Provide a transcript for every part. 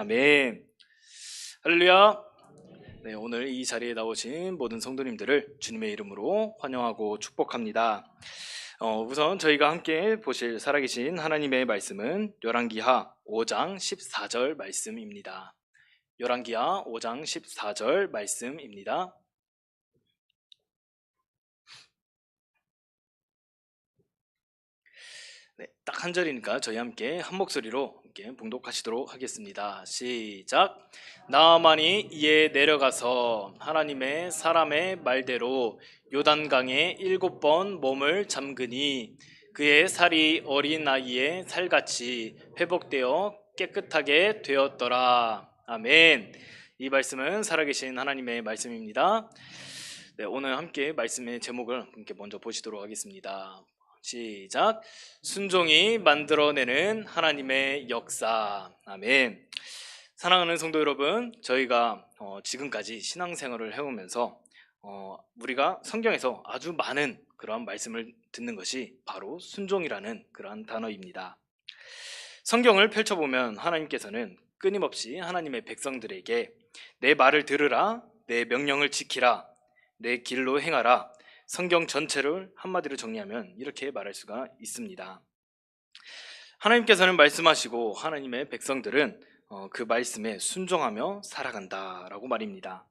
아멘. 할렐루야. 네, 오늘 이 자리에 나오신 모든 성도님들을 주님의 이름으로 환영하고 축복합니다. 우선 저희가 함께 보실 살아계신 하나님의 말씀은 열왕기하 5장 14절 말씀입니다. 열왕기하 5장 14절 말씀입니다. 네, 딱 한 절이니까 저희 함께 한 목소리로 함께 봉독하시도록 하겠습니다. 시작. 나아만이 이에 내려가서 하나님의 사람의 말대로 요단강에 7번 몸을 잠그니 그의 살이 어린 아이의 살같이 회복되어 깨끗하게 되었더라. 아멘. 이 말씀은 살아계신 하나님의 말씀입니다. 네, 오늘 함께 말씀의 제목을 함께 먼저 보시도록 하겠습니다. 시작. 순종이 만들어내는 하나님의 역사. 아멘. 사랑하는 성도 여러분, 저희가 지금까지 신앙생활을 해오면서 우리가 성경에서 아주 많은 그러한 말씀을 듣는 것이 바로 순종이라는 그러한 단어입니다. 성경을 펼쳐보면 하나님께서는 끊임없이 하나님의 백성들에게 내 말을 들으라, 내 명령을 지키라, 내 길로 행하라, 성경 전체를 한마디로 정리하면 이렇게 말할 수가 있습니다. 하나님께서는 말씀하시고 하나님의 백성들은 그 말씀에 순종하며 살아간다라고 말입니다.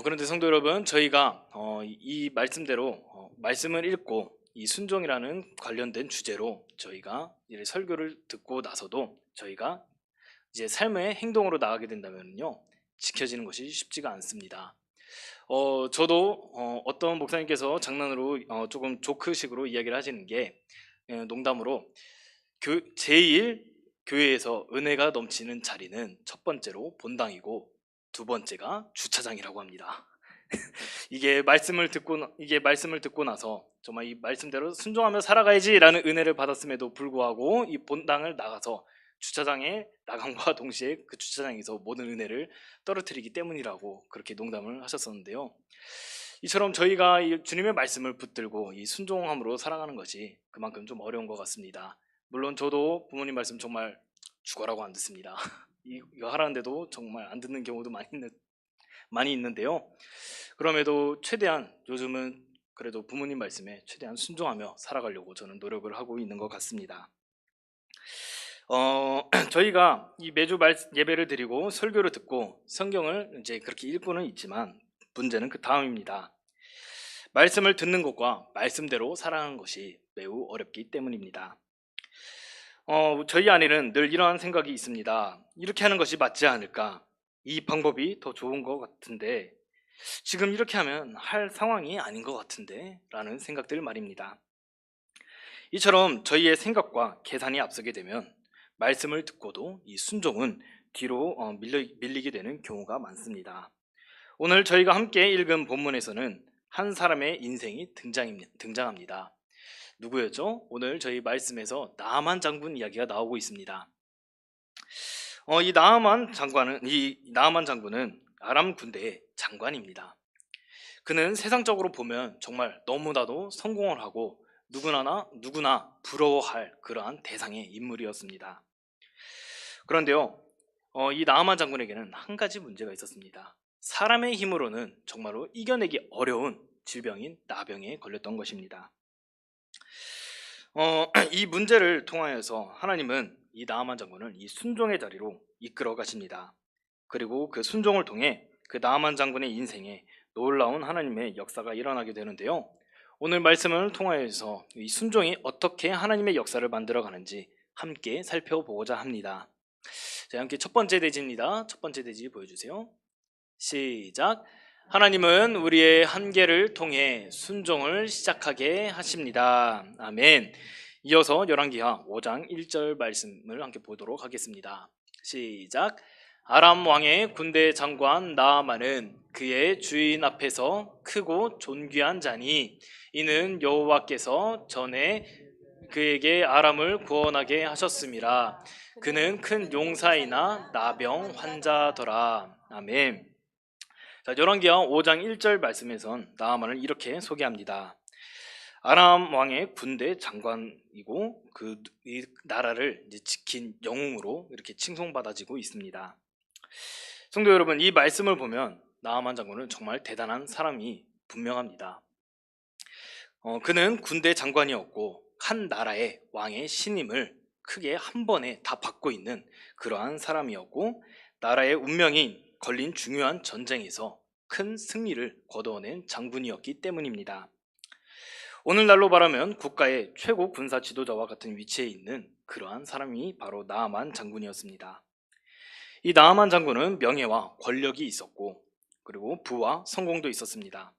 그런데 성도 여러분, 저희가 이 말씀대로 말씀을 읽고 이 순종이라는 관련된 주제로 저희가 이제 설교를 듣고 나서도 저희가 이제 삶의 행동으로 나가게 된다면요, 지켜지는 것이 쉽지가 않습니다. 저도 어떤 목사님께서 장난으로 조금 조크식으로 이야기를 하시는 게 농담으로 제일 교회에서 은혜가 넘치는 자리는 첫 번째로 본당이고 두 번째가 주차장이라고 합니다. 이게 말씀을 듣고 나서 정말 이 말씀대로 순종하며 살아가야지라는 은혜를 받았음에도 불구하고 이 본당을 나가서 주차장에 나감과 동시에 그 주차장에서 모든 은혜를 떨어뜨리기 때문이라고 그렇게 농담을 하셨었는데요. 이처럼 저희가 이 주님의 말씀을 붙들고 이 순종함으로 살아가는 것이 그만큼 좀 어려운 것 같습니다. 물론 저도 부모님 말씀 정말 죽어라고 안 듣습니다. 이거 하라는데도 정말 안 듣는 경우도 많이 있는데요. 그럼에도 최대한 요즘은 그래도 부모님 말씀에 최대한 순종하며 살아가려고 저는 노력을 하고 있는 것 같습니다. 저희가 이 매주 예배를 드리고 설교를 듣고 성경을 이제 그렇게 읽고는 있지만 문제는 그 다음입니다. 말씀을 듣는 것과 말씀대로 살아가는 것이 매우 어렵기 때문입니다. 저희 안에는 늘 이러한 생각이 있습니다. 이렇게 하는 것이 맞지 않을까? 이 방법이 더 좋은 것 같은데 지금 이렇게 하면 할 상황이 아닌 것 같은데 라는 생각들 말입니다. 이처럼 저희의 생각과 계산이 앞서게 되면 말씀을 듣고도 이 순종은 뒤로 밀리게 되는 경우가 많습니다. 오늘 저희가 함께 읽은 본문에서는 한 사람의 인생이 등장합니다. 누구였죠? 오늘 저희 말씀에서 나아만 장군 이야기가 나오고 있습니다. 이 나아만 장군은 아람 군대의 장관입니다. 그는 세상적으로 보면 정말 너무나도 성공을 하고 누구나 부러워할 그러한 대상의 인물이었습니다. 그런데요, 이 나아만 장군에게는 한 가지 문제가 있었습니다. 사람의 힘으로는 정말로 이겨내기 어려운 질병인 나병에 걸렸던 것입니다. 이 문제를 통하여서 하나님은 이 나아만 장군을 이 순종의 자리로 이끌어 가십니다. 그리고 그 순종을 통해 그 나아만 장군의 인생에 놀라운 하나님의 역사가 일어나게 되는데요. 오늘 말씀을 통하여서 이 순종이 어떻게 하나님의 역사를 만들어가는지 함께 살펴보고자 합니다. 자, 함께 첫 번째 대지입니다. 첫 번째 대지 보여주세요. 시작. 하나님은 우리의 한계를 통해 순종을 시작하게 하십니다. 아멘. 이어서 열왕기하 5장 1절 말씀을 함께 보도록 하겠습니다. 시작. 아람 왕의 군대 장관 나아만은 그의 주인 앞에서 크고 존귀한 자니 이는 여호와께서 전에 그에게 아람을 구원하게 하셨음이라. 그는 큰 용사이나 나병 환자더라. 아멘. 자, 열왕기하 5장 1절 말씀에선 나아만을 이렇게 소개합니다. 아람 왕의 군대 장관이고 이 나라를 이제 지킨 영웅으로 이렇게 칭송받아지고 있습니다. 성도 여러분, 이 말씀을 보면 나아만 장군은 정말 대단한 사람이 분명합니다. 그는 군대 장관이었고 한 나라의 왕의 신임을 크게 한 번에 다 받고 있는 그러한 사람이었고, 나라의 운명이 걸린 중요한 전쟁에서 큰 승리를 거두어낸 장군이었기 때문입니다. 오늘날로 말하면 국가의 최고 군사 지도자와 같은 위치에 있는 그러한 사람이 바로 나아만 장군이었습니다. 이 나아만 장군은 명예와 권력이 있었고, 그리고 부와 성공도 있었습니다.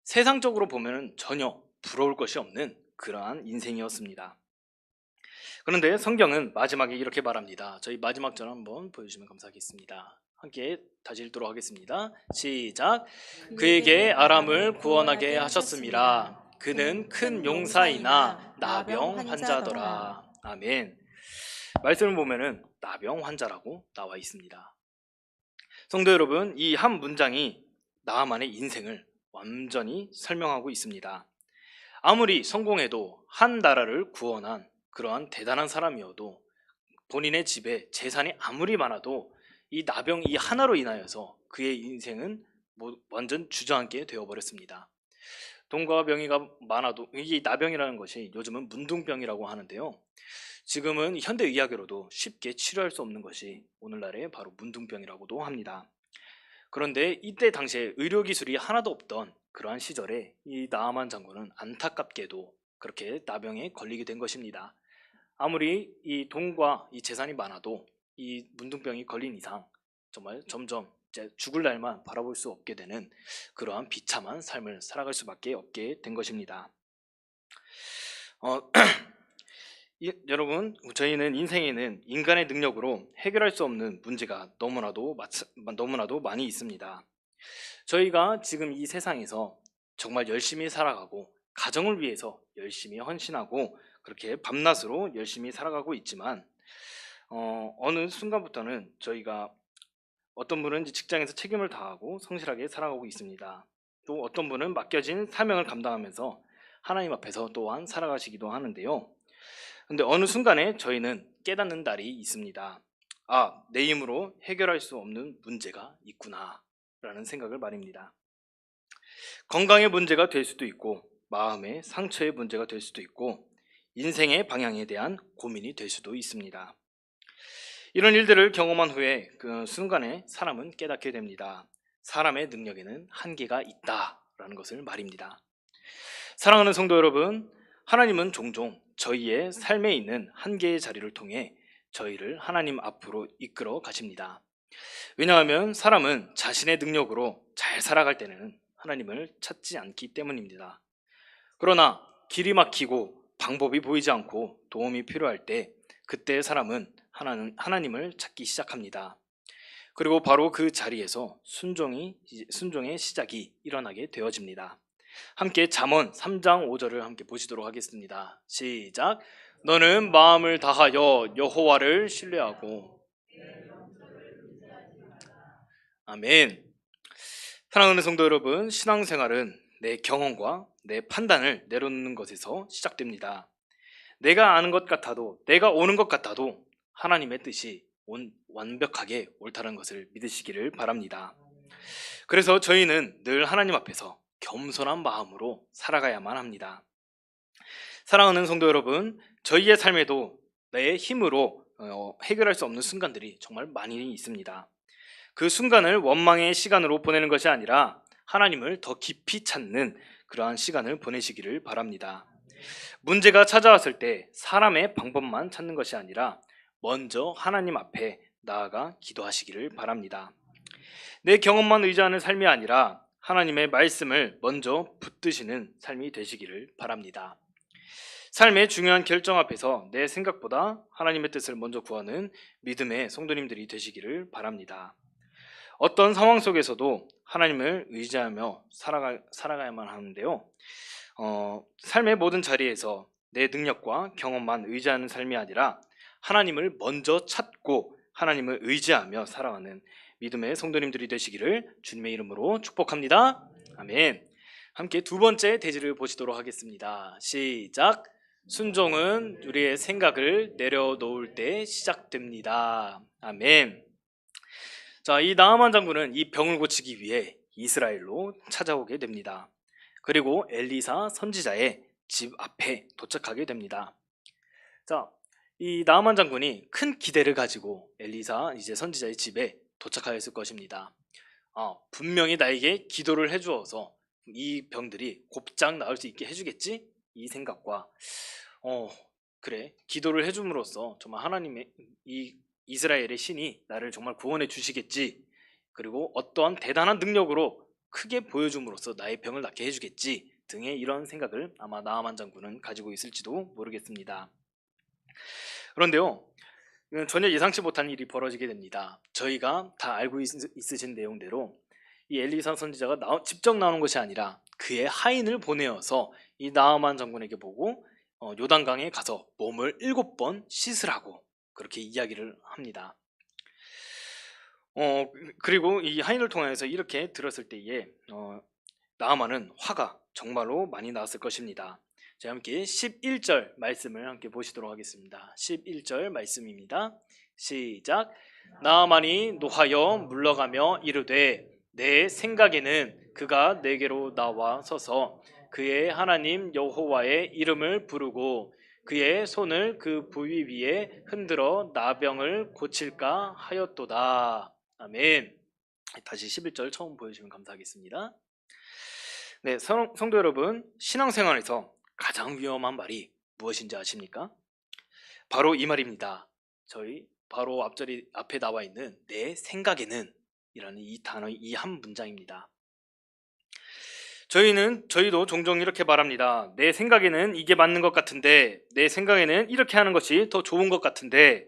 세상적으로 보면 전혀 부러울 것이 없는 그러한 인생이었습니다. 그런데 성경은 마지막에 이렇게 말합니다. 저희 마지막 절 한번 보여주시면 감사하겠습니다. 함께 다시 읽도록 하겠습니다. 시작. 그에게 아람을 구원하게 하셨습니다. 그는 큰 용사이나 나병 환자더라. 아멘. 말씀을 보면은 나병 환자라고 나와 있습니다. 성도 여러분, 이 한 문장이 나아만의 인생을 완전히 설명하고 있습니다. 아무리 성공해도 한 나라를 구원한 그러한 대단한 사람이어도, 본인의 집에 재산이 아무리 많아도 이 나병 이 하나로 인하여서 그의 인생은 완전 주저앉게 되어버렸습니다. 돈과 명의가 많아도, 이 나병이라는 것이 요즘은 문둥병이라고 하는데요, 지금은 현대의학으로도 쉽게 치료할 수 없는 것이 오늘날의 바로 문둥병이라고도 합니다. 그런데 이때 당시에 의료기술이 하나도 없던 그러한 시절에 이 나아만 장군은 안타깝게도 그렇게 나병에 걸리게 된 것입니다. 아무리 이 돈과 이 재산이 많아도 이 문둥병이 걸린 이상 정말 점점 이제 죽을 날만 바라볼 수 없게 되는 그러한 비참한 삶을 살아갈 수밖에 없게 된 것입니다. 여러분, 저희는 인생에는 인간의 능력으로 해결할 수 없는 문제가 너무나도 많이 있습니다. 저희가 지금 이 세상에서 정말 열심히 살아가고 가정을 위해서 열심히 헌신하고 그렇게 밤낮으로 열심히 살아가고 있지만, 어느 순간부터는 저희가, 어떤 분은 이제 직장에서 책임을 다하고 성실하게 살아가고 있습니다. 또 어떤 분은 맡겨진 사명을 감당하면서 하나님 앞에서 또한 살아가시기도 하는데요. 근데 어느 순간에 저희는 깨닫는 날이 있습니다. 아, 내 힘으로 해결할 수 없는 문제가 있구나 라는 생각을 말입니다. 건강의 문제가 될 수도 있고, 마음의 상처의 문제가 될 수도 있고, 인생의 방향에 대한 고민이 될 수도 있습니다. 이런 일들을 경험한 후에 그 순간에 사람은 깨닫게 됩니다. 사람의 능력에는 한계가 있다라는 것을 말입니다. 사랑하는 성도 여러분, 하나님은 종종 저희의 삶에 있는 한계의 자리를 통해 저희를 하나님 앞으로 이끌어 가십니다. 왜냐하면 사람은 자신의 능력으로 잘 살아갈 때는 하나님을 찾지 않기 때문입니다. 그러나 길이 막히고 방법이 보이지 않고 도움이 필요할 때, 그때 사람은 하나님을 찾기 시작합니다. 그리고 바로 그 자리에서 순종의 시작이 일어나게 되어집니다. 함께 잠언 3장 5절을 함께 보시도록 하겠습니다. 시작. 너는 마음을 다하여 여호와를 신뢰하고. 아멘. 사랑하는 성도 여러분, 신앙생활은 내 경험과 내 판단을 내려놓는 것에서 시작됩니다. 내가 아는 것 같아도, 내가 오는 것 같아도 하나님의 뜻이 완벽하게 옳다는 것을 믿으시기를 바랍니다. 그래서 저희는 늘 하나님 앞에서 겸손한 마음으로 살아가야만 합니다. 사랑하는 성도 여러분, 저희의 삶에도 내 힘으로 해결할 수 없는 순간들이 정말 많이 있습니다. 그 순간을 원망의 시간으로 보내는 것이 아니라 하나님을 더 깊이 찾는 그러한 시간을 보내시기를 바랍니다. 문제가 찾아왔을 때 사람의 방법만 찾는 것이 아니라 먼저 하나님 앞에 나아가 기도하시기를 바랍니다. 내 경험만 의지하는 삶이 아니라 하나님의 말씀을 먼저 붙드시는 삶이 되시기를 바랍니다. 삶의 중요한 결정 앞에서 내 생각보다 하나님의 뜻을 먼저 구하는 믿음의 성도님들이 되시기를 바랍니다. 어떤 상황 속에서도 하나님을 의지하며 살아가야만 하는데요, 삶의 모든 자리에서 내 능력과 경험만 의지하는 삶이 아니라 하나님을 먼저 찾고 하나님을 의지하며 살아가는 믿음의 성도님들이 되시기를 주님의 이름으로 축복합니다. 아멘. 함께 두 번째 대지를 보시도록 하겠습니다. 시작. 순종은 우리의 생각을 내려놓을 때 시작됩니다. 아멘. 자, 이 나아만 장군은 이 병을 고치기 위해 이스라엘로 찾아오게 됩니다. 그리고 엘리사 선지자의 집 앞에 도착하게 됩니다. 자, 이 나아만 장군이 큰 기대를 가지고 엘리사 이제 선지자의 집에 도착하였을 것입니다. 분명히 나에게 기도를 해주어서 이 병들이 곱장 나을 수 있게 해주겠지? 이 생각과 그래, 기도를 해줌으로써 정말 하나님의 이 이스라엘의 신이 나를 정말 구원해 주시겠지. 그리고 어떠한 대단한 능력으로 크게 보여줌으로써 나의 병을 낫게 해주겠지 등의 이런 생각을 아마 나아만 장군은 가지고 있을지도 모르겠습니다. 그런데요, 전혀 예상치 못한 일이 벌어지게 됩니다. 저희가 다 알고 있으신 내용대로 이 엘리사 선지자가 직접 나오는 것이 아니라 그의 하인을 보내어서 이 나아만 장군에게 보고 요단강에 가서 몸을 7번 씻으라고 그렇게 이야기를 합니다. 그리고 이 하인을 통해서 이렇게 들었을 때에 나아만은 화가 정말로 많이 났을 것입니다. 자, 함께 11절 말씀을 함께 보시도록 하겠습니다. 11절 말씀입니다. 시작. 나아만이 노하여 물러가며 이르되 내 생각에는 그가 내게로 나와 서서 그의 하나님 여호와의 이름을 부르고 그의 손을 그 부위 위에 흔들어 나병을 고칠까 하였도다. 아멘. 다시 11절 처음 보여주시면 감사하겠습니다. 네, 성도 여러분, 신앙생활에서 가장 위험한 말이 무엇인지 아십니까? 바로 이 말입니다. 저희 바로 앞에 나와 있는 내 생각에는 이라는 이 단어, 이 한 문장입니다. 저희도 종종 이렇게 말합니다. 내 생각에는 이게 맞는 것 같은데, 내 생각에는 이렇게 하는 것이 더 좋은 것 같은데,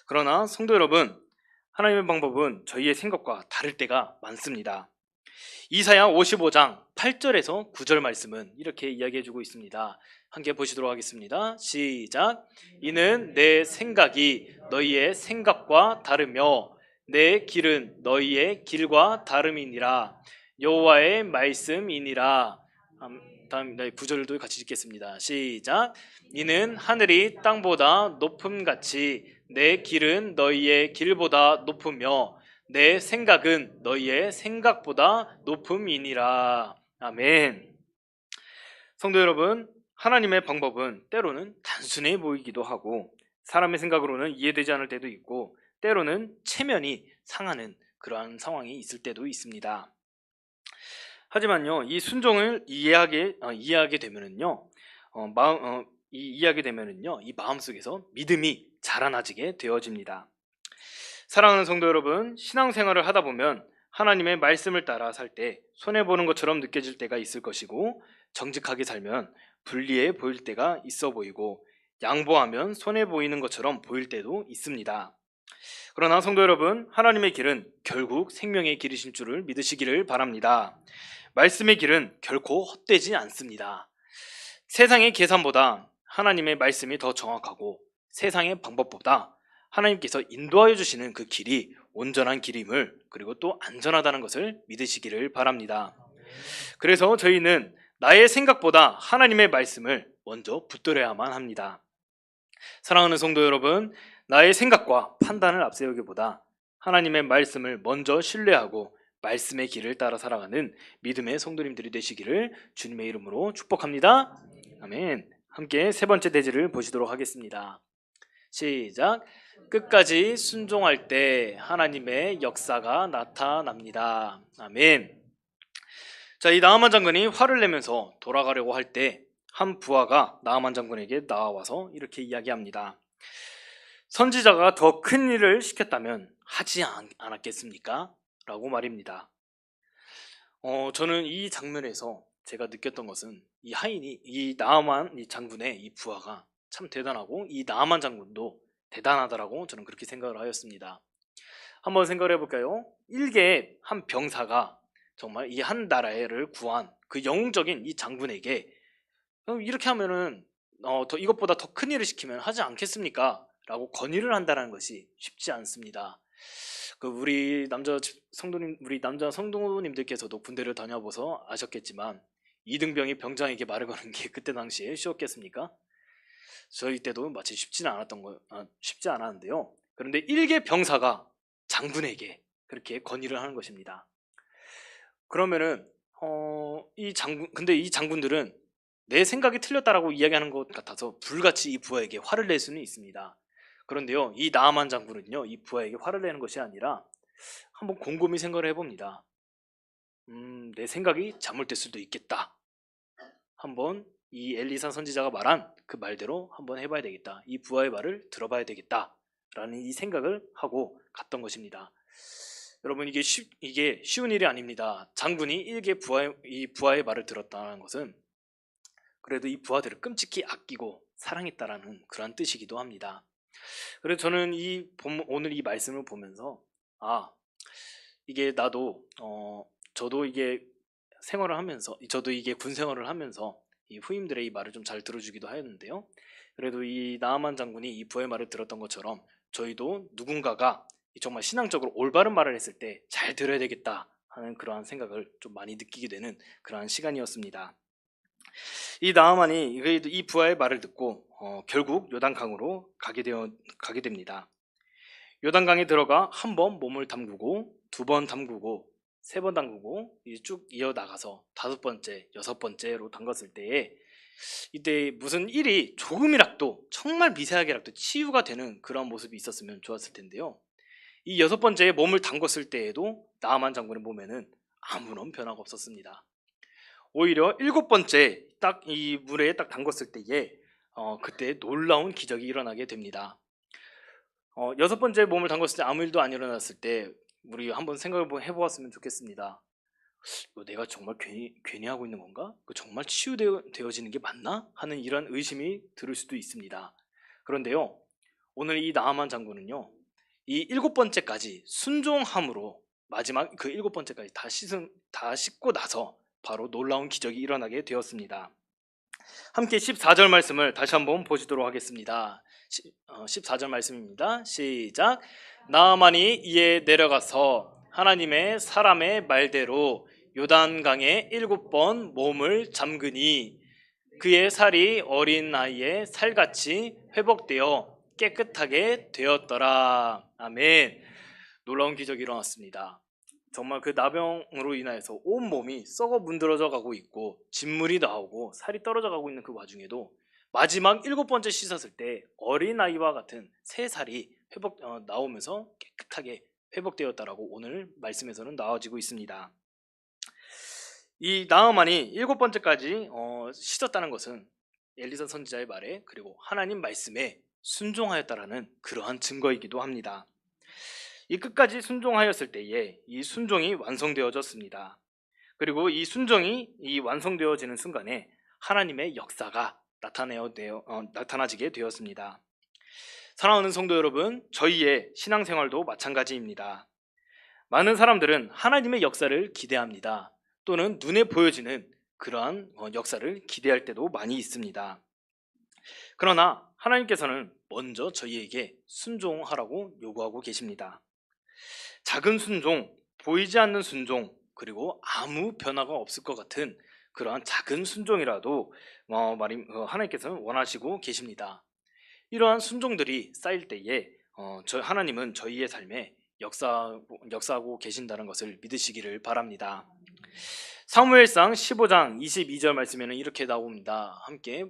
그러나 성도 여러분, 하나님의 방법은 저희의 생각과 다를 때가 많습니다. 이사야 55장 8절에서 9절 말씀은 이렇게 이야기해주고 있습니다. 함께 보시도록 하겠습니다. 시작. 이는 내 생각이 너희의 생각과 다르며 내 길은 너희의 길과 다름이니라. 여호와의 말씀이니라. 다음 9절도 같이 읽겠습니다. 시작. 이는 하늘이 땅보다 높음같이 내 길은 너희의 길보다 높으며 내 생각은 너희의 생각보다 높음이니라. 아멘. 성도 여러분, 하나님의 방법은 때로는 단순해 보이기도 하고 사람의 생각으로는 이해되지 않을 때도 있고 때로는 체면이 상하는 그러한 상황이 있을 때도 있습니다. 하지만요, 이 순종을 이해하게 되면은요, 이 마음속에서 믿음이 자라나지게 되어집니다. 사랑하는 성도 여러분, 신앙생활을 하다 보면 하나님의 말씀을 따라 살 때 손해보는 것처럼 느껴질 때가 있을 것이고 정직하게 살면 불리해 보일 때가 있어 보이고 양보하면 손해 보이는 것처럼 보일 때도 있습니다. 그러나 성도 여러분, 하나님의 길은 결국 생명의 길이신 줄을 믿으시기를 바랍니다. 말씀의 길은 결코 헛되지 않습니다. 세상의 계산보다 하나님의 말씀이 더 정확하고 세상의 방법보다 하나님께서 인도하여 주시는 그 길이 온전한 길임을 그리고 또 안전하다는 것을 믿으시기를 바랍니다. 그래서 저희는 나의 생각보다 하나님의 말씀을 먼저 붙들어야만 합니다. 사랑하는 성도 여러분, 나의 생각과 판단을 앞세우기보다 하나님의 말씀을 먼저 신뢰하고 말씀의 길을 따라 살아가는 믿음의 성도님들이 되시기를 주님의 이름으로 축복합니다. 아멘. 함께 세 번째 대지를 보시도록 하겠습니다. 시작. 끝까지 순종할 때 하나님의 역사가 나타납니다. 아멘. 자, 이 나아만 장군이 화를 내면서 돌아가려고 할 때 한 부하가 나아만 장군에게 나와서 이렇게 이야기합니다. 선지자가 더 큰 일을 시켰다면 하지 않았겠습니까? 라고 말입니다. 저는 이 장면에서 제가 느꼈던 것은 이 하인이 이 나아만 이 장군의 이 부하가 참 대단하고 이 나아만 장군도 대단하다라고 저는 그렇게 생각을 하였습니다. 한번 생각을 해볼까요? 일개의 한 병사가 정말 이 한 나라를 구한 그 영웅적인 이 장군에게 이렇게 하면은 이것보다 더 큰 일을 시키면 하지 않겠습니까? 라고 건의를 한다는 것이 쉽지 않습니다. 우리 남자 성도님들께서도 군대를 다녀보서 아셨겠지만 이등병이 병장에게 말을 거는 게 그때 당시에 쉬웠겠습니까? 저희 때도 마치 쉽지 않았는데요. 그런데 일개 병사가 장군에게 그렇게 건의를 하는 것입니다. 그러면은 근데 이 장군들은 내 생각이 틀렸다라고 이야기하는 것 같아서 불같이 이 부하에게 화를 낼 수는 있습니다. 그런데요, 이 나아만 장군은요, 이 부하에게 화를 내는 것이 아니라 한번 곰곰이 생각을 해봅니다. 내 생각이 잘못될 수도 있겠다. 한번 이 엘리사 선지자가 말한 그 말대로 한번 해봐야 되겠다. 이 부하의 말을 들어봐야 되겠다. 라는 이 생각을 하고 갔던 것입니다. 여러분, 이게 쉬운 일이 아닙니다. 장군이 일개 이 부하의 말을 들었다는 것은 그래도 이 부하들을 끔찍히 아끼고 사랑했다라는 그런 뜻이기도 합니다. 그래서 저는 오늘 이 말씀을 보면서 이게 저도 이게 저도 이게 군 생활을 하면서 이 후임들의 이 말을 좀 잘 들어주기도 하였는데요. 그래도 이 나아만 장군이 이 부하의 말을 들었던 것처럼 저희도 누군가가 정말 신앙적으로 올바른 말을 했을 때 잘 들어야 되겠다 하는 그러한 생각을 좀 많이 느끼게 되는 그러한 시간이었습니다. 이 나아만이 이 부하의 말을 듣고 결국 요단강으로 가게 됩니다. 요단강에 들어가 한 번 몸을 담그고, 두 번 담그고, 세 번 담그고 쭉 이어나가서 다섯 번째, 여섯 번째로 담갔을 때에 이때 무슨 일이 조금이라도, 정말 미세하게라도 치유가 되는 그런 모습이 있었으면 좋았을 텐데요. 이 여섯 번째에 몸을 담궜을 때에도 나아만 장군의 몸에는 아무런 변화가 없었습니다. 오히려 일곱 번째 딱 이 물에 딱 담궜을 때에 그때 놀라운 기적이 일어나게 됩니다. 여섯 번째 몸을 담궜을 때 아무 일도 안 일어났을 때 우리 한번 생각을 해보았으면 좋겠습니다. 내가 정말 괜히 하고 있는 건가? 정말 치유되어지는 게 맞나? 하는 이런 의심이 들을 수도 있습니다. 그런데요, 오늘 이 나아만 장군은요, 이 일곱 번째까지 순종함으로 마지막 그 일곱 번째까지 다 씻고 나서 바로 놀라운 기적이 일어나게 되었습니다. 함께 14절 말씀을 다시 한번 보시도록 하겠습니다. 14절 말씀입니다. 시작. 나아만이 이에 내려가서 하나님의 사람의 말대로 요단강에 7번 몸을 잠그니 그의 살이 어린 나이에 살같이 회복되어 깨끗하게 되었더라. 아멘. 놀라운 기적이 일어났습니다. 정말 그 나병으로 인하여서 온 몸이 썩어 문드러져 가고 있고 진물이 나오고 살이 떨어져 가고 있는 그 와중에도 마지막 일곱 번째 씻었을 때 어린아이와 같은 새 살이 나오면서 깨끗하게 회복되었다라고 오늘 말씀에서는 나와지고 있습니다. 이 나아만이 일곱 번째까지 씻었다는 것은 엘리사 선지자의 말에 그리고 하나님 말씀에 순종하였다라는 그러한 증거이기도 합니다. 이 끝까지 순종하였을 때에 이 순종이 완성되어졌습니다. 그리고 이 순종이 완성되어지는 순간에 하나님의 역사가 나타나지게 되었습니다. 사랑하는 성도 여러분, 저희의 신앙생활도 마찬가지입니다. 많은 사람들은 하나님의 역사를 기대합니다. 또는 눈에 보여지는 그러한 역사를 기대할 때도 많이 있습니다. 그러나 하나님께서는 먼저 저희에게 순종하라고 요구하고 계십니다. 작은 순종, 보이지 않는 순종, 그리고 아무 변화가 없을 것 같은 그러한 작은 순종이라도 하나님께서는 원하시고 계십니다. 이러한 순종들이 쌓일 때에 하나님은 저희의 삶에 역사하고 계신다는 것을 믿으시기를 바랍니다. 사무엘상 15장 22절 말씀에는 이렇게 나옵니다. 함께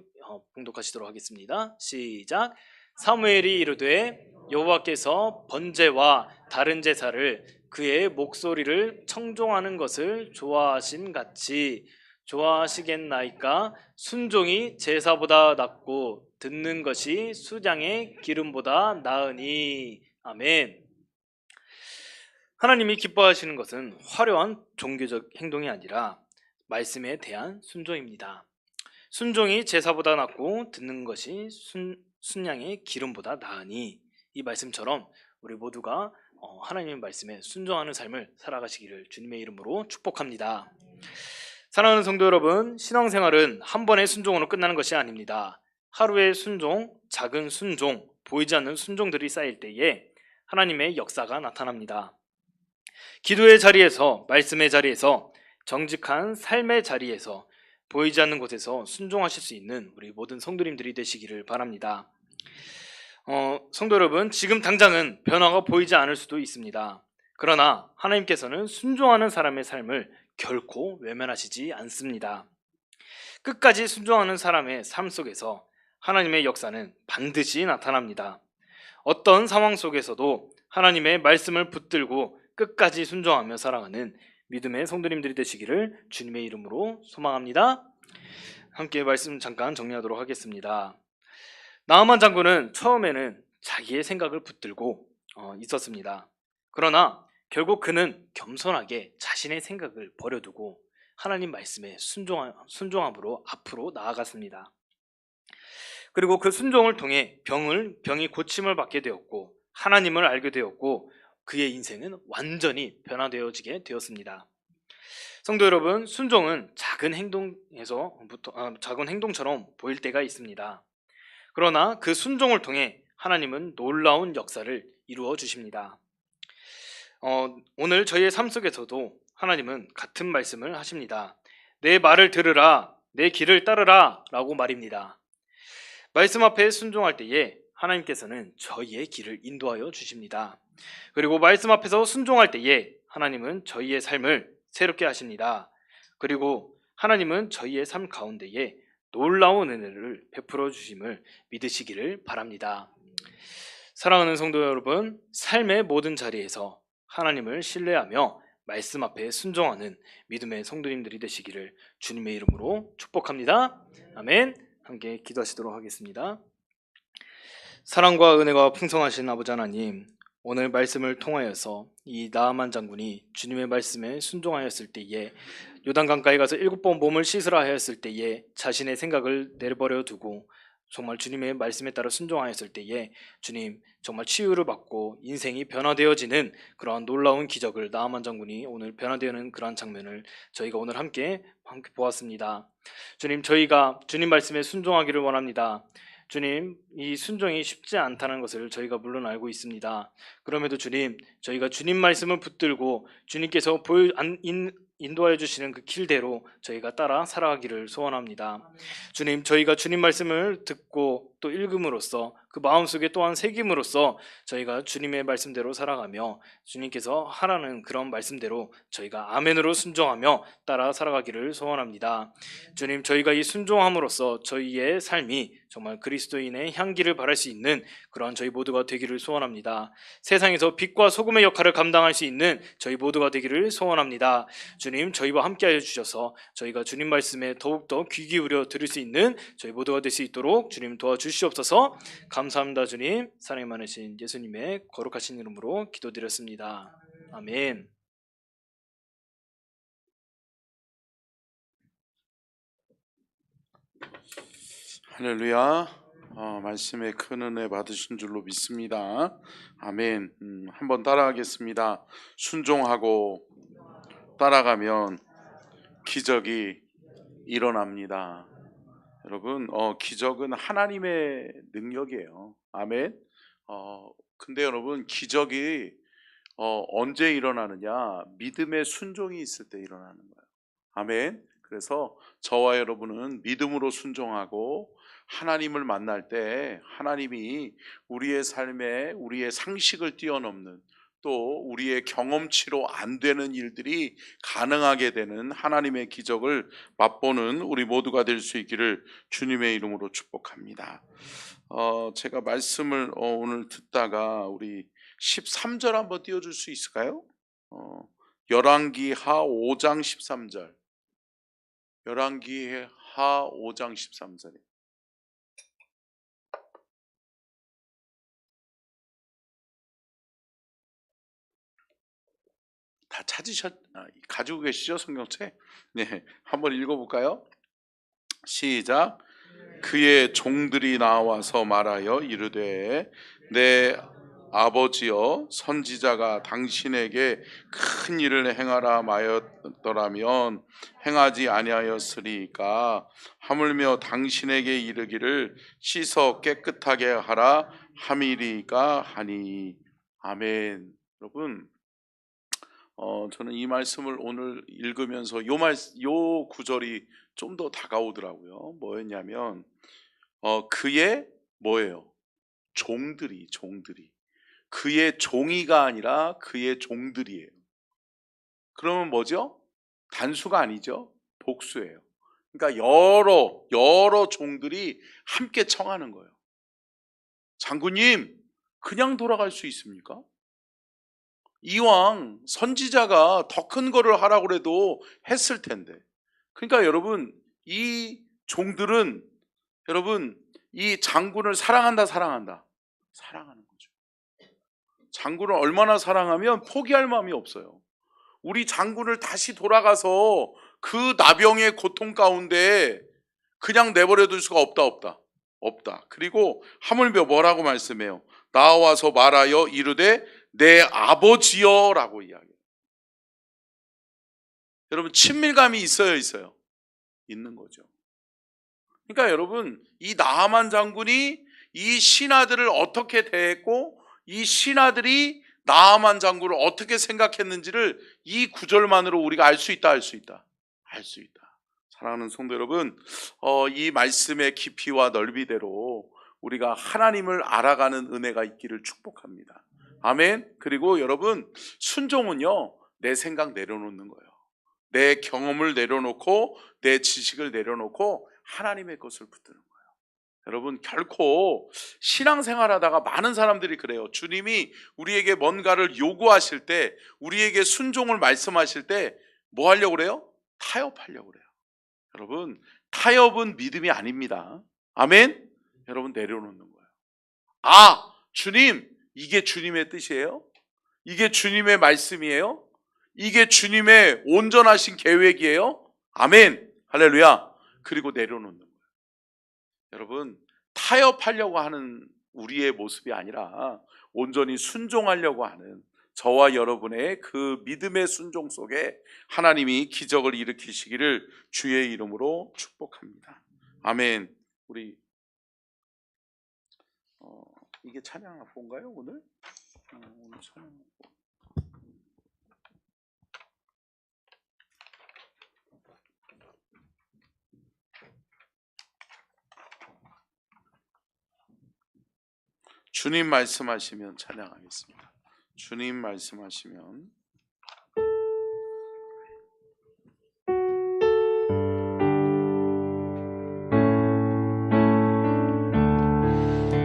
봉독하시도록 하겠습니다. 시작. 사무엘이 이르되 여호와께서 번제와 다른 제사를 그의 목소리를 청종하는 것을 좋아하신 같이 좋아하시겠나이까. 순종이 제사보다 낫고 듣는 것이 수장의 기름보다 나으니. 아멘. 하나님이 기뻐하시는 것은 화려한 종교적 행동이 아니라 말씀에 대한 순종입니다. 순종이 제사보다 낫고 듣는 것이 순양의 기름보다 나으니, 이 말씀처럼 우리 모두가 하나님의 말씀에 순종하는 삶을 살아가시기를 주님의 이름으로 축복합니다. 사랑하는 성도 여러분, 신앙생활은 한 번의 순종으로 끝나는 것이 아닙니다. 하루의 순종, 작은 순종, 보이지 않는 순종들이 쌓일 때에 하나님의 역사가 나타납니다. 기도의 자리에서, 말씀의 자리에서, 정직한 삶의 자리에서 보이지 않는 곳에서 순종하실 수 있는 우리 모든 성도님들이 되시기를 바랍니다. 성도 여러분, 지금 당장은 변화가 보이지 않을 수도 있습니다. 그러나 하나님께서는 순종하는 사람의 삶을 결코 외면하시지 않습니다. 끝까지 순종하는 사람의 삶 속에서 하나님의 역사는 반드시 나타납니다. 어떤 상황 속에서도 하나님의 말씀을 붙들고 끝까지 순종하며 살아가는 믿음의 성도님들이 되시기를 주님의 이름으로 소망합니다. 함께 말씀 잠깐 정리하도록 하겠습니다. 나아만 장군은 처음에는 자기의 생각을 붙들고 있었습니다. 그러나 결국 그는 겸손하게 자신의 생각을 버려두고 하나님 말씀에 순종함으로 앞으로 나아갔습니다. 그리고 그 순종을 통해 병이 고침을 받게 되었고 하나님을 알게 되었고 그의 인생은 완전히 변화되어지게 되었습니다. 성도 여러분, 순종은 작은 행동처럼 보일 때가 있습니다. 그러나 그 순종을 통해 하나님은 놀라운 역사를 이루어 주십니다. 오늘 저희의 삶 속에서도 하나님은 같은 말씀을 하십니다. 내 말을 들으라, 내 길을 따르라 라고 말입니다. 말씀 앞에 순종할 때에 하나님께서는 저희의 길을 인도하여 주십니다. 그리고 말씀 앞에서 순종할 때에 하나님은 저희의 삶을 새롭게 하십니다. 그리고 하나님은 저희의 삶 가운데에 놀라운 은혜를 베풀어 주심을 믿으시기를 바랍니다. 사랑하는 성도 여러분, 삶의 모든 자리에서 하나님을 신뢰하며 말씀 앞에 순종하는 믿음의 성도님들이 되시기를 주님의 이름으로 축복합니다. 아멘. 함께 기도하시도록 하겠습니다. 사랑과 은혜가 풍성하신 아버지 하나님, 오늘 말씀을 통하여서 이 나아만 장군이 주님의 말씀에 순종하였을 때에 요단강가에 가서 7번 몸을 씻으라 하였을 때에 자신의 생각을 내버려 두고 정말 주님의 말씀에 따라 순종하였을 때에 주님 정말 치유를 받고 인생이 변화되어지는 그러한 놀라운 기적을 나아만 장군이 오늘 변화되는 그러한 장면을 저희가 오늘 함께 보았습니다. 주님, 저희가 주님 말씀에 순종하기를 원합니다. 주님, 이 순종이 쉽지 않다는 것을 저희가 물론 알고 있습니다. 그럼에도 주님, 저희가 주님 말씀을 붙들고 주님께서 인도하여 주시는 그 길대로 저희가 따라 살아가기를 소원합니다. 주님, 저희가 주님 말씀을 듣고 또 읽음으로써 그 마음속에 또한 새김으로써 저희가 주님의 말씀대로 살아가며 주님께서 하라는 그런 말씀대로 저희가 아멘으로 순종하며 따라 살아가기를 소원합니다. 주님, 저희가 이 순종함으로써 저희의 삶이 정말 그리스도인의 향기를 발할 수 있는 그러한 저희 모두가 되기를 소원합니다. 세상에서 빛과 소금의 역할을 감당할 수 있는 저희 모두가 되기를 소원합니다. 주님, 저희와 함께하여 주셔서 저희가 주님 말씀에 더욱더 귀 기울여 들을 수 있는 저희 모두가 될 수 있도록 주님 도와주시옵소서. 감사합니다. 주님, 사랑이 많으신 예수님의 거룩하신 이름으로 기도드렸습니다. 아멘. 할렐루야. 말씀에 큰 은혜 받으신 줄로 믿습니다. 아멘. 한번 따라하겠습니다. 순종하고 따라가면 기적이 일어납니다. 여러분, 기적은 하나님의 능력이에요. 아멘. 근데 여러분, 기적이 언제 일어나느냐? 믿음의 순종이 있을 때 일어나는 거예요. 아멘. 그래서 저와 여러분은 믿음으로 순종하고 하나님을 만날 때 하나님이 우리의 삶에 우리의 상식을 뛰어넘는 또 우리의 경험치로 안 되는 일들이 가능하게 되는 하나님의 기적을 맛보는 우리 모두가 될 수 있기를 주님의 이름으로 축복합니다. 제가 말씀을 오늘 듣다가 우리 13절 한번 띄워줄 수 있을까요? 열왕기하 5장 13절. 열왕기하 5장 13절에 다 가지고 계시죠? 성경책? 네, 한번 읽어볼까요? 시작. 그의 종들이 나와서 말하여 이르되 내 아버지여 선지자가 당신에게 큰 일을 행하라 하였더라면 행하지 아니하였으리까 하물며 당신에게 이르기를 씻어 깨끗하게 하라 함이리까 하니. 아멘. 여러분, 저는 이 말씀을 오늘 읽으면서 요 구절이 좀 더 다가오더라고요. 뭐였냐면 그의 뭐예요? 종들이 그의 종이가 아니라 그의 종들이에요. 그러면 뭐죠? 단수가 아니죠. 복수예요. 그러니까 여러 종들이 함께 청하는 거예요. 장군님, 그냥 돌아갈 수 있습니까? 이왕 선지자가 더 큰 거를 하라고 해도 했을 텐데. 그러니까 여러분, 이 종들은 여러분, 이 장군을 사랑하는 거죠. 장군을 얼마나 사랑하면 포기할 마음이 없어요. 우리 장군을 다시 돌아가서 그 나병의 고통 가운데 그냥 내버려 둘 수가 없다. 그리고 하물며 뭐라고 말씀해요? 나와서 말하여 이르되 내 아버지여 라고 이야기해요. 여러분, 친밀감이 있어요? 있는 거죠. 그러니까 여러분, 이 나하만 장군이 이 신하들을 어떻게 대했고 이 신하들이 나하만 장군을 어떻게 생각했는지를 이 구절만으로 우리가 알 수 있다. 사랑하는 성도 여러분, 이 말씀의 깊이와 넓이대로 우리가 하나님을 알아가는 은혜가 있기를 축복합니다. 아멘. 그리고 여러분, 순종은요, 내 생각 내려놓는 거예요. 내 경험을 내려놓고 내 지식을 내려놓고 하나님의 것을 붙드는 거예요. 여러분, 결코 신앙생활하다가 많은 사람들이 그래요. 주님이 우리에게 뭔가를 요구하실 때, 우리에게 순종을 말씀하실 때 뭐 하려고 그래요? 타협하려고 그래요. 여러분, 타협은 믿음이 아닙니다. 아멘. 여러분, 내려놓는 거예요. 아, 주님, 이게 주님의 뜻이에요? 이게 주님의 말씀이에요? 이게 주님의 온전하신 계획이에요? 아멘. 할렐루야. 그리고 내려놓는 거예요. 여러분, 타협하려고 하는 우리의 모습이 아니라 온전히 순종하려고 하는 저와 여러분의 그 믿음의 순종 속에 하나님이 기적을 일으키시기를 주의 이름으로 축복합니다. 아멘. 우리 이게 찬양 악보인가요 오늘? 오늘 찬양 악보. 주님 말씀하시면 찬양하겠습니다. 주님 말씀하시면.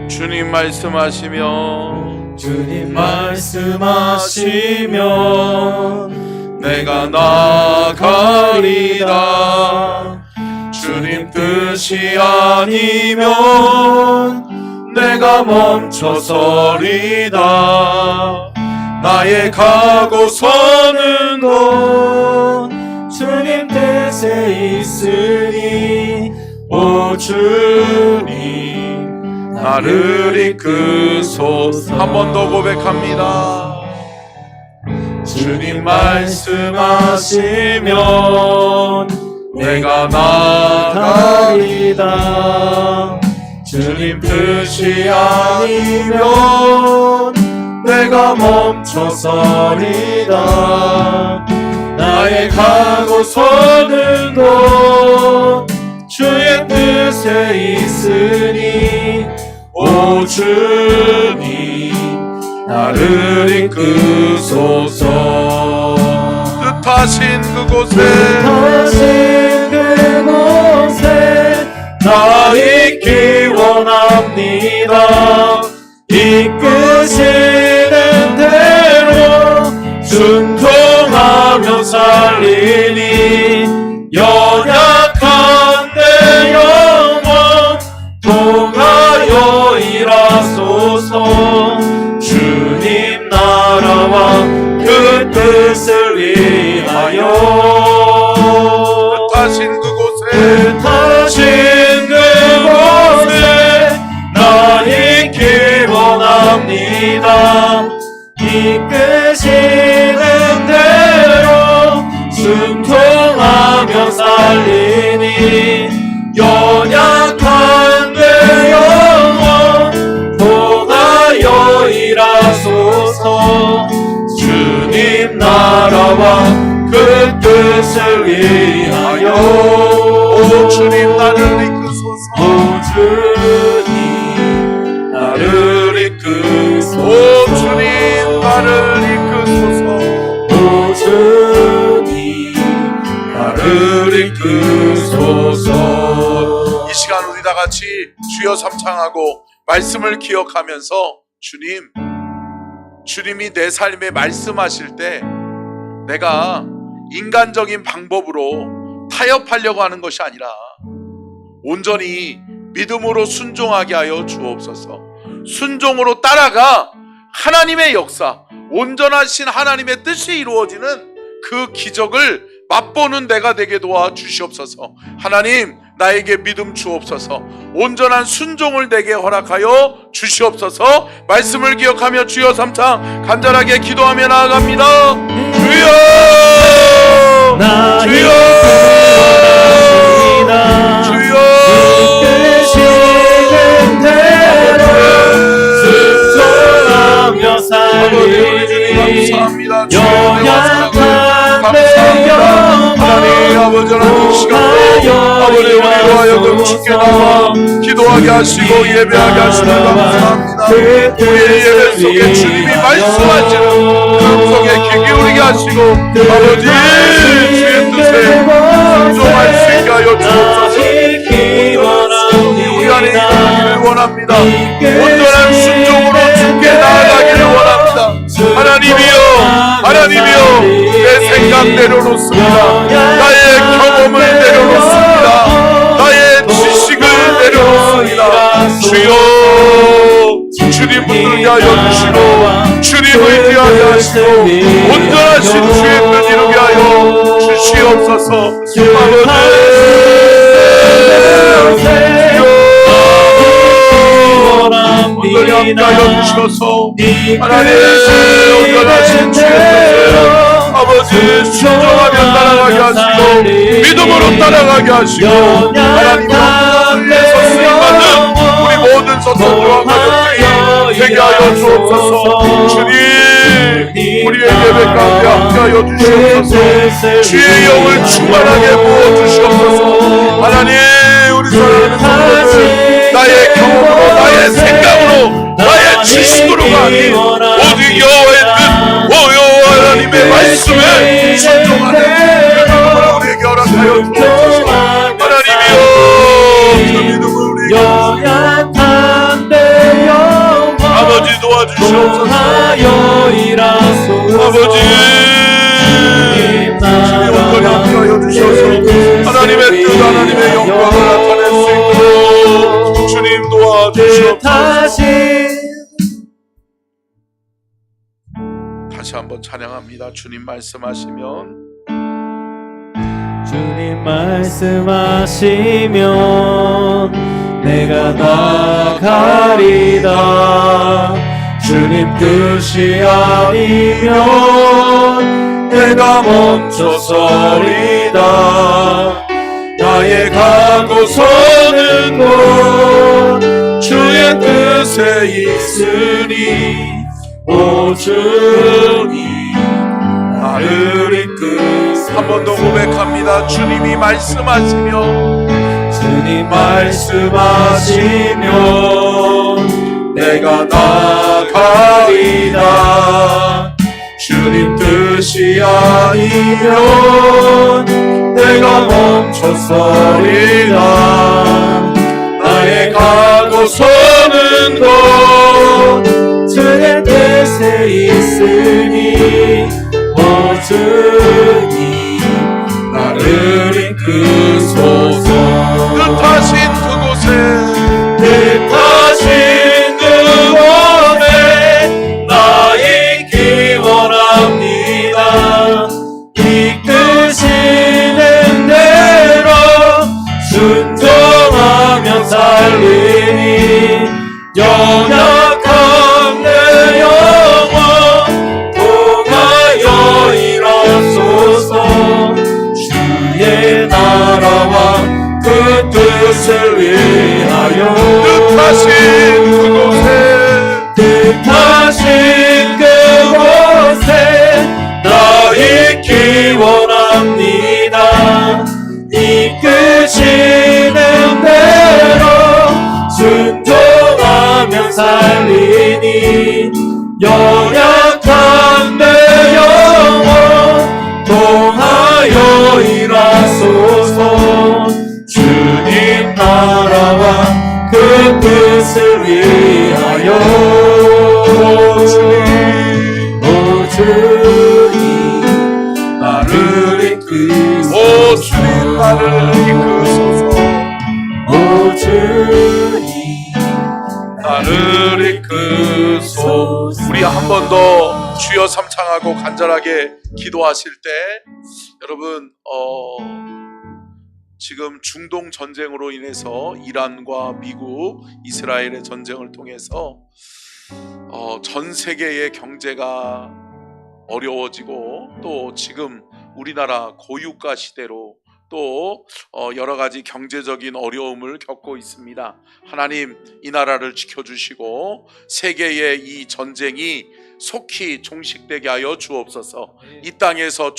주님 말씀하시면 주님 말씀하시면 내가 나가리라. 주님 뜻이 아니면 내가 멈춰서리다. 나의 가고 서는 곳 주님 뜻에 있으니 오 주님 나를 이끄소서. 한 번 더 고백합니다. 주님 말씀하시면 내가 나가리다. 주님 뜻이 아니면 내가 멈춰서리다. 나의 가고 서는 곳 주의 뜻에 있으니 오 주님 나를 이끄소서. 뜻하신 그곳에 나 있기 원합니다. 이끄시는 대로 순종하며 살리니 연약한 내 영혼 통하여 일하소서. 주님 나라와 그 뜻을 위하여 뜻하신 그곳에 나 있기 원합니다. 이끄시는 대로 순종하며 살리니 연약한 내 영혼 통하여 일하소서. 주님 나라 것을 위하여 오 주님 나를 이끄소서. 오 주님 나를 이끄소서 오 주님 나를 이끄소서. 오 주님 나를 이끄소서 이 시간 우리 다 같이 주여 삼창하고 말씀을 기억하면서 주님이 내 삶에 말씀하실 때 내가 인간적인 방법으로 타협하려고 하는 것이 아니라 온전히 믿음으로 순종하게 하여 주옵소서. 순종으로 따라가 하나님의 역사, 온전하신 하나님의 뜻이 이루어지는 그 기적을 맛보는 내가 되게 도와 주시옵소서. 하나님 나에게 믿음 주옵소서. 온전한 순종을 내게 허락하여 주시옵소서. 말씀을 기억하며 주여 삼창 간절하게 기도하며 나아갑니다. 주여 주여 주여 이끄시는 대로 순종하며 살리니 감사합니다. 연약한 내 하나님 아버지 하나님 시간도 아버지 우리로 하여금 주께 나와 기도하게 하시고 예배하게 하시고 감사합니다. 우리의 예배 속에 주님이 말씀하시는 그 속에 귀 기울이게 하시고 아버지 주의 뜻에 순종할 수 있게 하여 주옵소서. 우리 안에 일어나기를 원합니다. 온전한 순종으로 주께 나아가기를 원합니다. 하나님이여 내 생각 내려놓습니다. 나의 경험을 내려놓습니다. 나의 지식을 내려놓습니다. 주여 주님 붙들게 하여 주시고 주님을 의지하게 하시고 온전하신 주의 뜻 이루게 하여 주시옵소서. 온전히 함께하여 주셔서 하나님 온전하신 주의 뜻을 아버지 순종하며 따라가게 하시고 믿음으로 따라가게 하시고 하나님 앞에서 쓰임받는 우리 모든 성도들과 가족들이 되게 하여 주옵소서. 주님 우리의 예배 가운데 함께하여 주시옵소서. 주의 영을 충만하게 부어주시옵소서. 하나님 우리 사랑하는 성도들 나의 경험으로 나의 생각으로 나의 지식으로가 아닌 오직 여호와의 뜻 여호와 하나님의 말씀에 순종하는 믿음을 우리에게 허락하여 주옵소서. 하나님이여 그 믿음을 우리에게 아버지 도와주시옵소서. 아버지 주님 온전히 함께하여 주셔서 하나님의 뜻 하나님의 영광을 나타낼 수 있도록 주님 도와주시옵소서. 다시 한번 찬양합니다. 주님 말씀하시면 주님 말씀하시면 내가 나가리다. 주님 뜻이 아니면 내가 멈춰서리다. 나의 가고 서는 곳 주의 뜻에 있으니 오 주님 나를 이끄소서. 한 번 더 고백합니다. 주님이 말씀하시며 주님 말씀하시면 내가 나가리다. 주님 뜻이 아니면 내가 멈춰서리다. 나의 가고 서는 곳 주의 뜻에 있으니 오 주님 나를 이끄소서. 뜻하신 그곳에 뜻하신 그곳에 나 있기 원합니다. 이끄시는 대로 순종하며 살리니 연약한 내 영혼 살리니 연약한 내 영혼 통하여 일하소서. 주님 나라와 그 뜻을 위하여 오 주님 나를 이끄소서. 오 주님 나를 이끄소서. 오 주님 나를 이끄소서. 우리 한 번 더 주여 삼창하고 간절하게 기도하실 때 여러분 지금 중동 전쟁으로 인해서 이란과 미국, 이스라엘의 전쟁을 통해서 전 세계의 경제가 어려워지고 또 지금 우리나라 고유가 시대로 또 여러 가지 경제적인 어려움을 겪고 있습니다. 하나님 이 나라를 지켜주시고 세계의 이 전쟁이 속히 종식되게 하여 주옵소서. 이 땅에서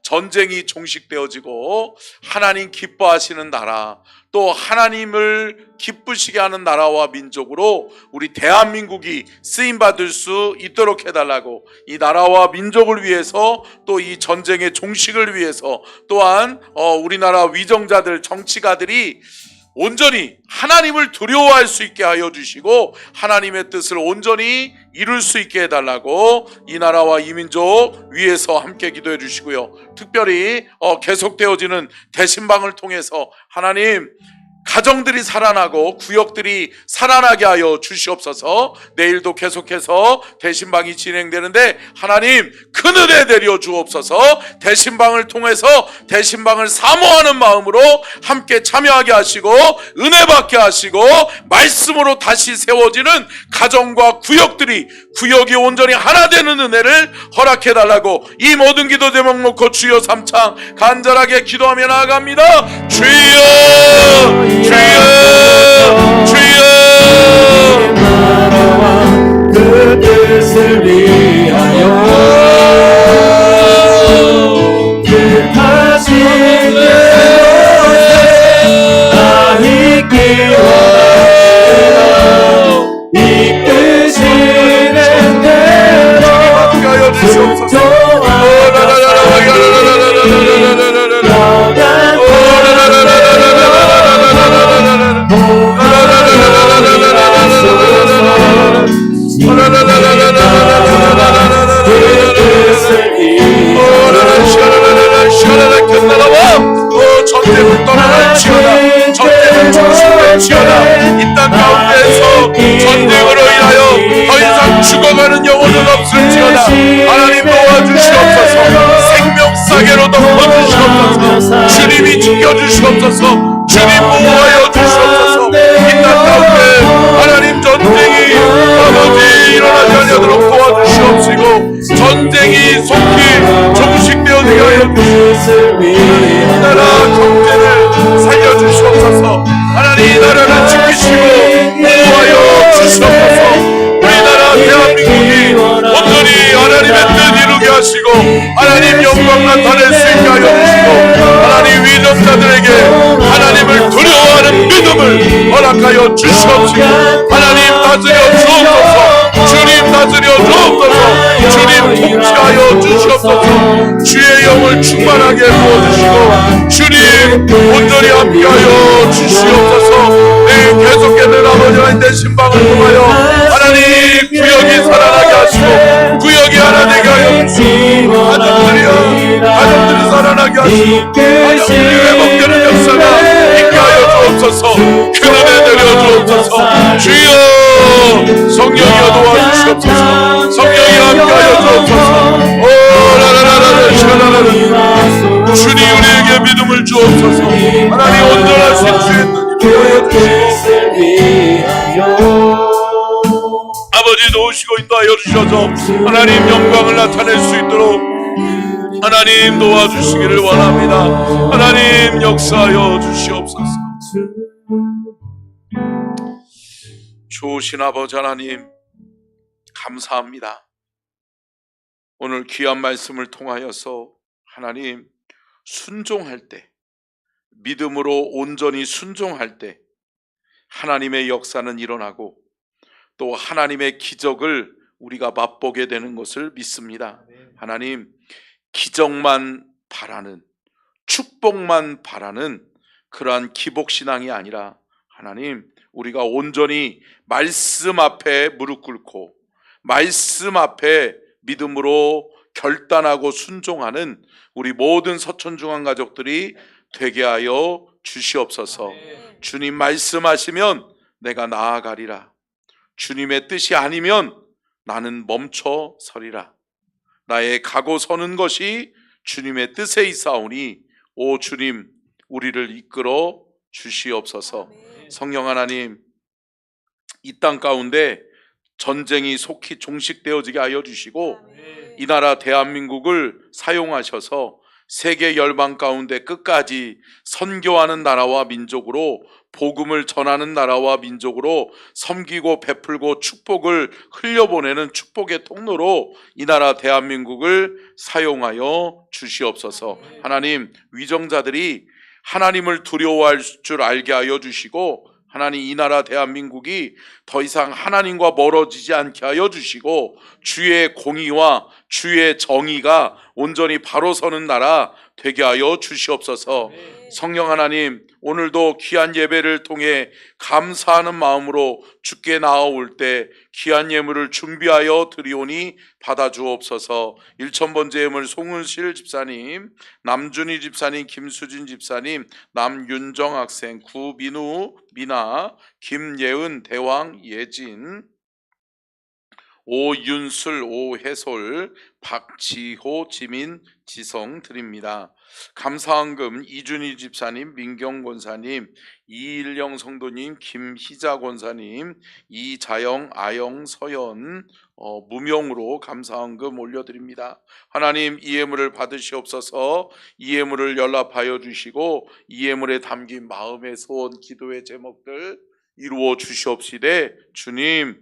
전쟁이 종식되어지고 하나님 기뻐하시는 나라, 또 하나님을 기쁘시게 하는 나라와 민족으로 우리 대한민국이 쓰임받을 수 있도록 해달라고, 이 나라와 민족을 위해서 또 이 전쟁의 종식을 위해서 또한 우리나라 위정자들, 정치가들이 온전히 하나님을 두려워할 수 있게 하여 주시고 하나님의 뜻을 온전히 이룰 수 있게 해달라고 이 나라와 이 민족 위해서 함께 기도해 주시고요. 특별히 계속되어지는 대신방을 통해서 하나님 가정들이 살아나고 구역들이 살아나게 하여 주시옵소서. 내일도 계속해서 대신방이 진행되는데 하나님 큰 은혜 내려 주옵소서. 대신방을 통해서 대신방을 사모하는 마음으로 함께 참여하게 하시고 은혜 받게 하시고 말씀으로 다시 세워지는 가정과 구역이 온전히 하나 되는 은혜를 허락해 달라고 이 모든 기도 제목 놓고 주여 삼창 간절하게 기도하며 나아갑니다. 주여 주여 주여 나라와 그 뜻을 위하여 뜻하신 그곳에 나 있기 원합니다. 이끄시는 대로 함께하여 주시옵소서. 전쟁을 떠나갈지어다. 전쟁을 종식될지어다. 이 땅 가운데에서 전쟁으로 인하여 더 이상 죽어가는 영혼은 없을지어다. 하나님 도와주시옵소서. 생명사계로 덮어주시옵소서. 주님이 지켜주시옵소서. 주님 보호하여 주시옵소서. 이 땅 가운데 하나님 전쟁이 아버지 일어나지 않도록 도와주시옵시고 전쟁이 속히 종식되어지게 하여 주시옵소서. 이 나라 경제를 살려주시옵소서. 하나님 이 나라를 지키시고 보호하여 주시옵소서. 우리나라 대한민국이 온전히 하나님의 뜻 이루게 하시고 하나님 영광 나타낼 수 있게 하여 주시고 하나님 위정자들에게 하나님을 두려워하는 믿음을 허락하여 주시옵시고 하나님 다스려 주옵소서. 주님 다스려 주옵소서. 주님 통치하여 주시옵소서. 주의 영을 충만하게 부어주시고 주님 온전히 함께하여 주시옵소서. 내일 계속되는 아버지 하나님 대신방을 통하여 하나님 구역이 살아나게 하시고 구역이 하나 되게 하여 주시고 가정들이 살아나게 하시고 가정들이 회복되는 역사가 있게 하여 주옵소서. 큰 은혜 내려 주옵소서. 주여 성령이여 도와주시옵소서. 성령이 함께하여 주옵소서. 오 라라라라라 샤라라라 주님 우리에게 믿음을 주옵소서. 하나님 온전하신 주의 뜻을 아버지 도우시고 인도하여 주셔서 하나님 영광을 나타낼 수 있도록 하나님 도와주시기를 원합니다. 하나님 역사하여 주시옵소서. 좋으신 아버지 하나님 감사합니다. 오늘 귀한 말씀을 통하여서 하나님 순종할 때, 믿음으로 온전히 순종할 때 하나님의 역사는 일어나고 또 하나님의 기적을 우리가 맛보게 되는 것을 믿습니다. 하나님, 기적만 바라는, 축복만 바라는 그러한 기복신앙이 아니라 하나님, 우리가 온전히 말씀 앞에 무릎 꿇고 말씀 앞에 믿음으로 결단하고 순종하는 우리 모든 서천중앙 가족들이 되게 하여 주시옵소서. 주님 말씀하시면 내가 나아가리라. 주님의 뜻이 아니면 나는 멈춰 서리라. 나의 가고 서는 것이 주님의 뜻에 있사오니 오 주님, 우리를 이끌어 주시옵소서. 성령 하나님, 이 땅 가운데 전쟁이 속히 종식되어지게 하여 주시고 이 나라 대한민국을 사용하셔서 세계 열방 가운데 끝까지 선교하는 나라와 민족으로, 복음을 전하는 나라와 민족으로 섬기고 베풀고 축복을 흘려보내는 축복의 통로로 이 나라 대한민국을 사용하여 주시옵소서. 하나님, 위정자들이 하나님을 두려워할 줄 알게 하여 주시고 하나님, 이 나라 대한민국이 더 이상 하나님과 멀어지지 않게 하여 주시고 주의 공의와 주의 정의가 온전히 바로 서는 나라 되게 하여 주시옵소서. 성령 하나님, 오늘도 귀한 예배를 통해 감사하는 마음으로 주께 나아올 때 귀한 예물을 준비하여 드리오니 받아주옵소서. 1000번째 예물 송은실 집사님, 남준희 집사님, 김수진 집사님, 남윤정 학생, 구민우, 미나, 김예은, 대왕, 예진, 오윤술, 오해솔, 박지호, 지민, 지성 드립니다. 감사헌금 이준희 집사님, 민경 권사님, 이일영 성도님, 김희자 권사님, 이자영, 아영, 서연, 무명으로 감사헌금 올려드립니다. 하나님, 이 예물을 받으시옵소서. 이 예물을 연락하여 주시고 이 예물에 담긴 마음의 소원, 기도의 제목들 이루어 주시옵시되 주님,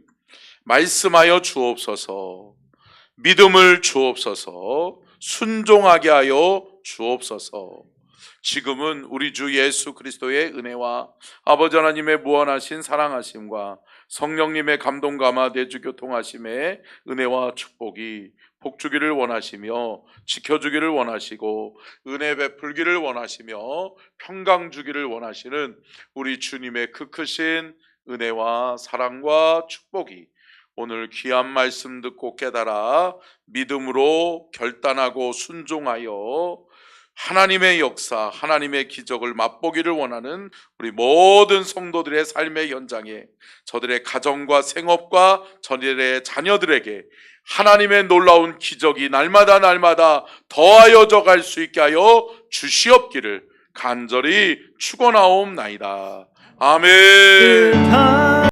말씀하여 주옵소서. 믿음을 주옵소서. 순종하게 하여 주옵소서. 지금은 우리 주 예수 그리스도의 은혜와 아버지 하나님의 무한하신 사랑하심과 성령님의 감동 감화 내주 교통하심의 은혜와 축복이 복주기를 원하시며 지켜주기를 원하시고 은혜 베풀기를 원하시며 평강 주기를 원하시는 우리 주님의 그 크신 은혜와 사랑과 축복이 오늘 귀한 말씀 듣고 깨달아 믿음으로 결단하고 순종하여 하나님의 역사, 하나님의 기적을 맛보기를 원하는 우리 모든 성도들의 삶의 현장에, 저들의 가정과 생업과 저들의 자녀들에게 하나님의 놀라운 기적이 날마다 더하여져 갈 수 있게 하여 주시옵기를 간절히 축원하옵나이다. 아멘.